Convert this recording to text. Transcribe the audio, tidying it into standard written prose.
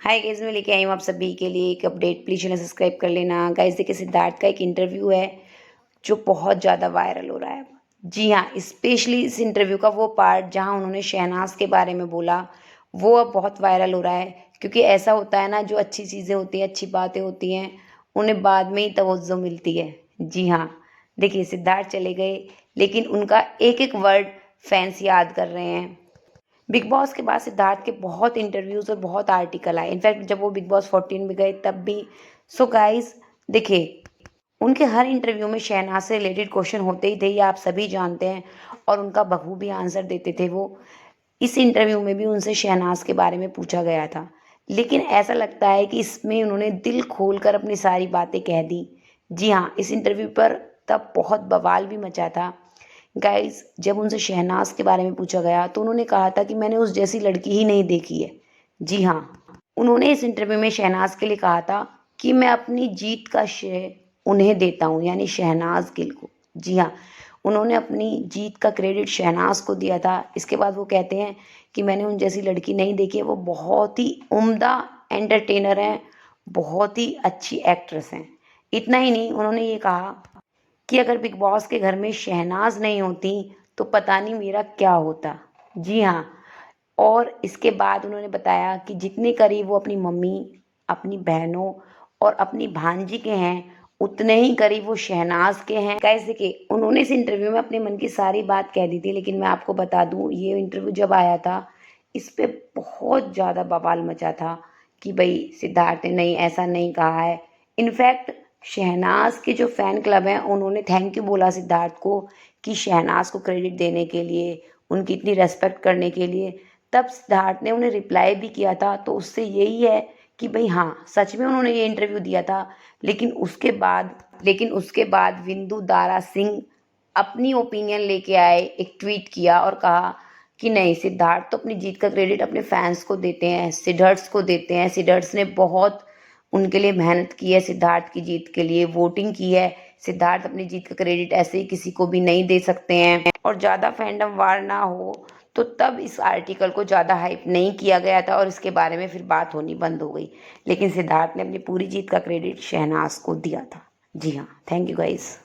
Hi guys, मैं लेके आई हूँ आप सभी के लिए एक अपडेट। प्लीज़ चैनल सब्सक्राइब कर लेना। गाइस देखिए, सिद्धार्थ का एक इंटरव्यू है जो बहुत ज़्यादा वायरल हो रहा है। जी हाँ, स्पेशली इस इंटरव्यू का वो पार्ट जहाँ उन्होंने शहनाज के बारे में बोला, वो अब बहुत वायरल हो रहा है। क्योंकि ऐसा होता है ना, जो अच्छी चीज़ें होती हैं, अच्छी बातें होती हैं, उन्हें बाद में ही तवज्जो मिलती है। जी हाँ, देखिए सिद्धार्थ चले गए, लेकिन उनका एक-एक वर्ड फैन्स याद कर रहे हैं। बिग बॉस के बाद सिद्धार्थ के बहुत इंटरव्यूज़ और बहुत आर्टिकल आए। इनफैक्ट जब वो बिग बॉस 14 में गए तब भी। सो गाइस देखिए, उनके हर इंटरव्यू में शहनाज से रिलेटेड क्वेश्चन होते ही थे, ये आप सभी जानते हैं, और उनका बखूबी आंसर देते थे वो। इस इंटरव्यू में भी उनसे शहनाज के बारे में पूछा गया था, लेकिन ऐसा लगता है कि इसमें उन्होंने दिल खोलकर अपनी सारी बातें कह दी। जी हाँ, इस इंटरव्यू पर तब बहुत बवाल भी मचा था। गाइस जब उनसे शहनाज के बारे में पूछा गया तो उन्होंने कहा था कि मैंने उस जैसी लड़की ही नहीं देखी है। जी हाँ, उन्होंने इस इंटरव्यू में शहनाज के लिए कहा था कि मैं अपनी जीत का श्रेय उन्हें देता हूँ, यानी शहनाज गिल को। जी हाँ, उन्होंने अपनी जीत का क्रेडिट शहनाज को दिया था। इसके बाद वो कहते हैं कि मैंने उन जैसी लड़की नहीं देखी है। वो बहुत ही उम्दा एंटरटेनर हैं, बहुत ही अच्छी एक्ट्रेस हैं। इतना ही नहीं, उन्होंने ये कहा कि अगर बिग बॉस के घर में शहनाज नहीं होती तो पता नहीं मेरा क्या होता। जी हाँ, और इसके बाद उन्होंने बताया कि जितने करीब वो अपनी मम्मी, अपनी बहनों और अपनी भांजी के हैं, उतने ही करीब वो शहनाज के हैं। गाइस देखिए, उन्होंने इस इंटरव्यू में अपने मन की सारी बात कह दी थी, लेकिन मैं आपको बता दूं, ये इंटरव्यू जब आया था, इस पे बहुत ज़्यादा बवाल मचा था कि भाई सिद्धार्थ ने नहीं, ऐसा नहीं कहा है। इनफैक्ट शहनाज के जो फैन क्लब हैं, उन्होंने थैंक यू बोला सिद्धार्थ को कि शहनाज को क्रेडिट देने के लिए, उनकी इतनी रेस्पेक्ट करने के लिए। तब सिद्धार्थ ने उन्हें रिप्लाई भी किया था, तो उससे यही है कि भाई हाँ, सच में उन्होंने ये इंटरव्यू दिया था। लेकिन उसके बाद विंदु दारा सिंह अपनी ओपिनियन लेके आए, एक ट्वीट किया और कहा कि नहीं, सिद्धार्थ तो अपनी जीत का क्रेडिट अपने फैंस को देते हैं, सिडर्ट्स को देते हैं। सिडर्ट्स ने बहुत उनके लिए मेहनत की है, सिद्धार्थ की जीत के लिए वोटिंग की है। सिद्धार्थ अपनी जीत का क्रेडिट ऐसे ही किसी को भी नहीं दे सकते हैं। और ज़्यादा फैंडम वार ना हो, तो तब इस आर्टिकल को ज़्यादा हाइप नहीं किया गया था और इसके बारे में फिर बात होनी बंद हो गई। लेकिन सिद्धार्थ ने अपनी पूरी जीत का क्रेडिट शहनाज को दिया था। जी हाँ, थैंक यू गाइस।